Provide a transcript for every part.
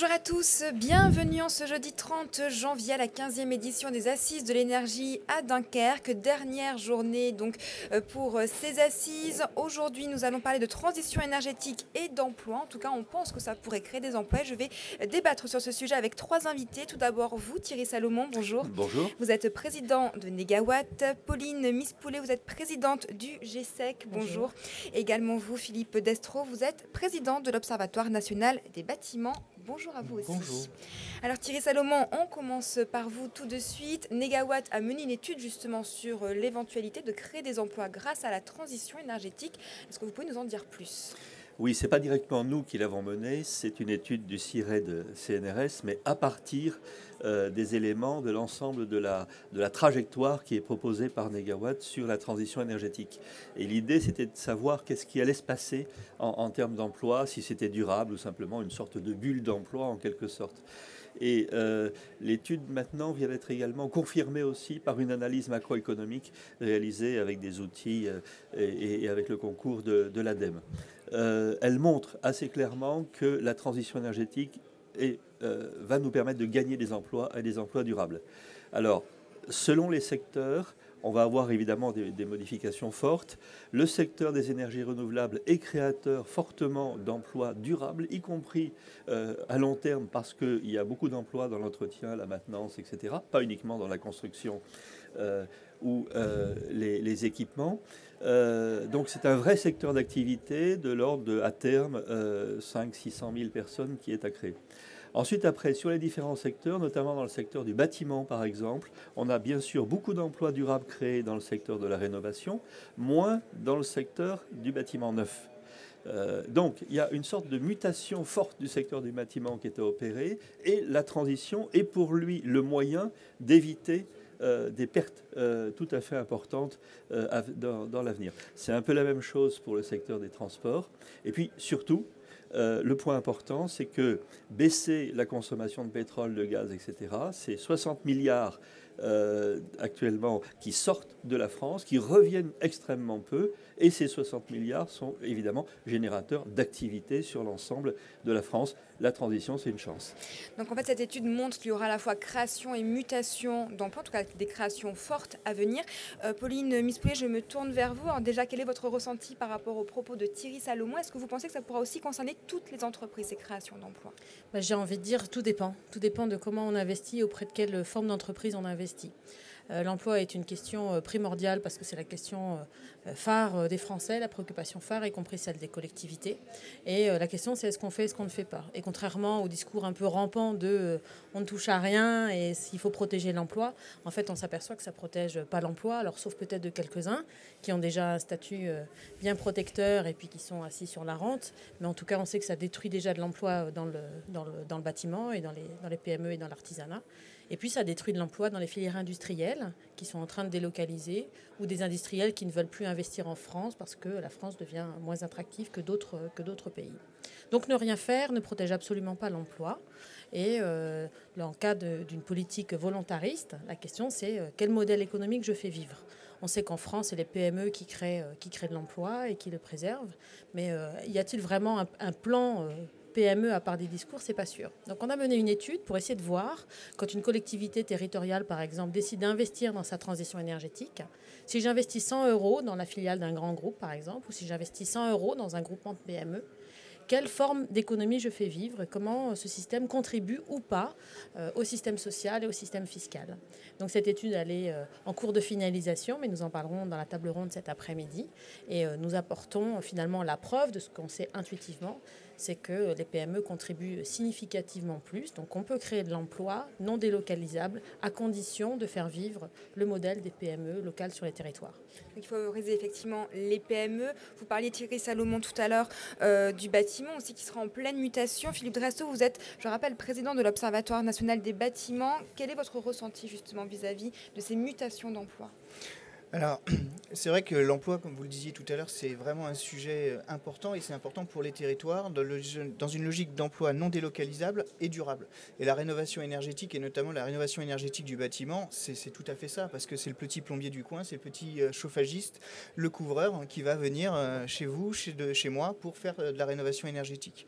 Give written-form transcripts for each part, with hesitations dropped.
Bonjour à tous, bienvenue en ce jeudi 30 janvier à la 15e édition des Assises de l'énergie à Dunkerque. Dernière journée donc pour ces assises. Aujourd'hui, nous allons parler de transition énergétique et d'emploi. En tout cas, on pense que ça pourrait créer des emplois. Je vais débattre sur ce sujet avec trois invités. Tout d'abord, vous, Thierry Salomon, bonjour. Bonjour. Vous êtes président de Négawatt. Pauline Mispoulet, vous êtes présidente du GSEC. Bonjour. Également vous, Philippe Destro, vous êtes président de l'Observatoire national des bâtiments. Bonjour à vous aussi. Bonjour. Alors Thierry Salomon, on commence par vous tout de suite. Négawatt a mené une étude justement sur l'éventualité de créer des emplois grâce à la transition énergétique. Est-ce que vous pouvez nous en dire plus ? Oui, ce n'est pas directement nous qui l'avons menée, c'est une étude du CIRED CNRS, mais à partir des éléments de l'ensemble de la trajectoire qui est proposée par Négawatt sur la transition énergétique. Et l'idée, c'était de savoir qu'est-ce qui allait se passer en termes d'emploi, si c'était durable ou simplement une sorte de bulle d'emploi en quelque sorte. Et l'étude maintenant vient d'être également confirmée aussi par une analyse macroéconomique réalisée avec des outils et avec le concours de l'ADEME. Elle montre assez clairement que la transition énergétique va nous permettre de gagner des emplois et des emplois durables. Alors, selon les secteurs, on va avoir évidemment des modifications fortes. Le secteur des énergies renouvelables est créateur fortement d'emplois durables, y compris à long terme, parce qu'il y a beaucoup d'emplois dans l'entretien, la maintenance, etc. Pas uniquement dans la construction ou les équipements. Donc c'est un vrai secteur d'activité de l'ordre de, à terme, 500 000 à 600 000 personnes qui est à créer. Ensuite, après, sur les différents secteurs, notamment dans le secteur du bâtiment, par exemple, on a bien sûr beaucoup d'emplois durables créés dans le secteur de la rénovation, moins dans le secteur du bâtiment neuf. Donc, il y a une sorte de mutation forte du secteur du bâtiment qui est à opérer, et la transition est pour lui le moyen d'éviter des pertes tout à fait importantes dans l'avenir. C'est un peu la même chose pour le secteur des transports. Et puis, surtout, le point important, c'est que baisser la consommation de pétrole, de gaz, etc., c'est 60 milliards actuellement qui sortent de la France, qui reviennent extrêmement peu, et ces 60 milliards sont évidemment générateurs d'activité sur l'ensemble de la France. La transition, c'est une chance. Donc en fait, cette étude montre qu'il y aura à la fois création et mutation d'emplois, en tout cas des créations fortes à venir. Pauline Mispoulet, je me tourne vers vous. Alors déjà, quel est votre ressenti par rapport aux propos de Thierry Salomon ? Est-ce que vous pensez que ça pourra aussi concerner toutes les entreprises, ces créations d'emplois ? J'ai envie de dire tout dépend. Tout dépend de comment on investit, auprès de quelle forme d'entreprise on investit. L'emploi est une question primordiale parce que c'est la question phare des Français, la préoccupation phare, y compris celle des collectivités. Et la question, c'est est-ce qu'on fait, est-ce qu'on ne fait pas. Et contrairement au discours un peu rampant de on ne touche à rien et il faut protéger l'emploi, en fait, on s'aperçoit que ça ne protège pas l'emploi, alors sauf peut-être de quelques-uns qui ont déjà un statut bien protecteur et puis qui sont assis sur la rente. Mais en tout cas, on sait que ça détruit déjà de l'emploi dans le bâtiment et dans les PME et dans l'artisanat. Et puis, ça détruit de l'emploi dans les filières industrielles qui sont en train de délocaliser ou des industriels qui ne veulent plus investir en France parce que la France devient moins attractive que d'autres pays. Donc, ne rien faire ne protège absolument pas l'emploi. Et en cas d'une politique volontariste, la question, c'est quel modèle économique je fais vivre. On sait qu'en France, c'est les PME qui créent de l'emploi et qui le préservent. Mais y a-t-il vraiment un plan PME à part des discours, c'est pas sûr. Donc on a mené une étude pour essayer de voir, quand une collectivité territoriale, par exemple, décide d'investir dans sa transition énergétique, si j'investis 100 € dans la filiale d'un grand groupe, par exemple, ou si j'investis 100 € dans un groupement de PME, quelle forme d'économie je fais vivre et comment ce système contribue ou pas au système social et au système fiscal. Donc cette étude, elle est en cours de finalisation, mais nous en parlerons dans la table ronde cet après-midi. Et nous apportons finalement la preuve de ce qu'on sait intuitivement, c'est que les PME contribuent significativement plus. Donc on peut créer de l'emploi non délocalisable à condition de faire vivre le modèle des PME locales sur les territoires. Donc il faut favoriser effectivement les PME. Vous parliez, Thierry Salomon, tout à l'heure du bâtiment aussi qui sera en pleine mutation. Philippe Destro, vous êtes, je rappelle, président de l'Observatoire national des bâtiments. Quel est votre ressenti justement vis-à-vis de ces mutations d'emploi ? Alors, c'est vrai que l'emploi, comme vous le disiez tout à l'heure, c'est vraiment un sujet important et c'est important pour les territoires dans une logique d'emploi non délocalisable et durable. Et la rénovation énergétique, et notamment la rénovation énergétique du bâtiment, c'est tout à fait ça, parce que c'est le petit plombier du coin, c'est le petit chauffagiste, le couvreur qui va venir chez vous, chez moi, pour faire de la rénovation énergétique.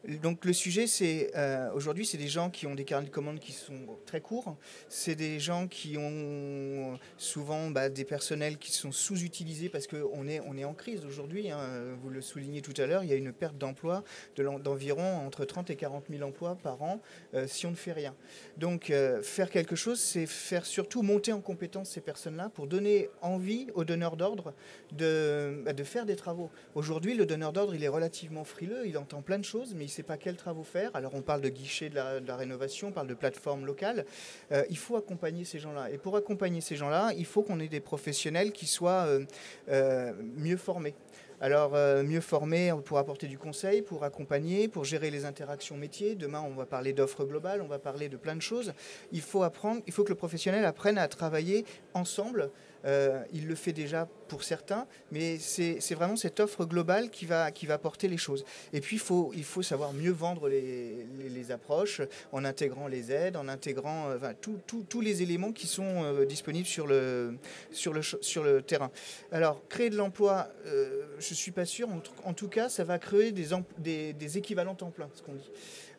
Donc le sujet, c'est aujourd'hui, c'est des gens qui ont des carnets de commandes qui sont très courts. C'est des gens qui ont souvent des personnels qui sont sous-utilisés parce qu'on est en crise aujourd'hui. Vous le soulignez tout à l'heure, il y a une perte d'emploi d'environ entre 30 et 40 000 emplois par an si on ne fait rien. Donc faire quelque chose, c'est faire surtout monter en compétence ces personnes-là pour donner envie aux donneurs d'ordre de faire des travaux. Aujourd'hui, le donneur d'ordre, il est relativement frileux, il entend plein de choses, mais il ne sait pas quels travaux faire. Alors on parle de guichet de la rénovation, on parle de plateforme locale. Il faut accompagner ces gens-là. Et pour accompagner ces gens-là, il faut qu'on ait des professionnels qui soient mieux formés. Alors, mieux formés pour apporter du conseil, pour accompagner, pour gérer les interactions métiers. Demain, on va parler d'offres globales, on va parler de plein de choses. Il faut que le professionnel apprenne à travailler ensemble. Il le fait déjà pour certains, mais c'est vraiment cette offre globale qui va porter les choses. Et puis, il faut savoir mieux vendre les approches en intégrant les aides, en intégrant tous les éléments qui sont disponibles sur le terrain. Alors, créer de l'emploi, je ne suis pas sûr. En tout cas, ça va créer des équivalents temps plein, ce qu'on dit.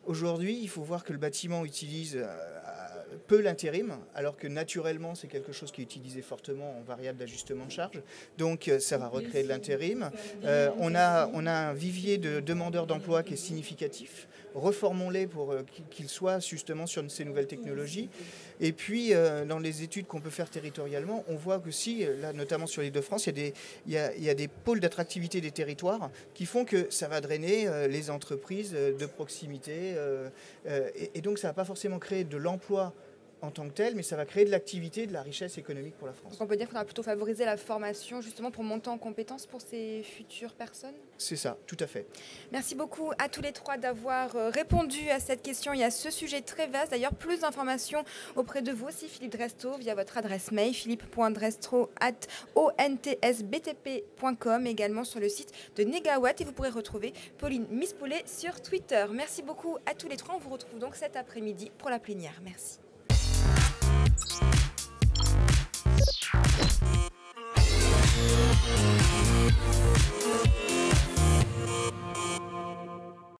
Aujourd'hui, il faut voir que le bâtiment utilise peu l'intérim, alors que naturellement, c'est quelque chose qui est utilisé fortement en variable d'ajustement de charge. Donc, ça va recréer de l'intérim. On a un vivier de demandeurs d'emploi qui est significatif. Reformons-les pour qu'ils soient justement sur ces nouvelles technologies. Et puis, dans les études qu'on peut faire territorialement, on voit que là, notamment sur l'Île-de-France, il y a des pôles d'attractivité des territoires qui font que ça va drainer les entreprises de proximité. Et donc, ça ne va pas forcément créer de l'emploi en tant que tel, mais ça va créer de l'activité, de la richesse économique pour la France. Donc on peut dire qu'il faudra plutôt favoriser la formation justement pour monter en compétences pour ces futures personnes? C'est ça, tout à fait. Merci beaucoup à tous les trois d'avoir répondu à cette question et à ce sujet très vaste. D'ailleurs, plus d'informations auprès de vous aussi, Philippe Dresto, via votre adresse mail, philippe.dresto@ontsbtp.com, également sur le site de Negawatt. Et vous pourrez retrouver Pauline Mispoulet sur Twitter. Merci beaucoup à tous les trois. On vous retrouve donc cet après-midi pour la plénière. Merci.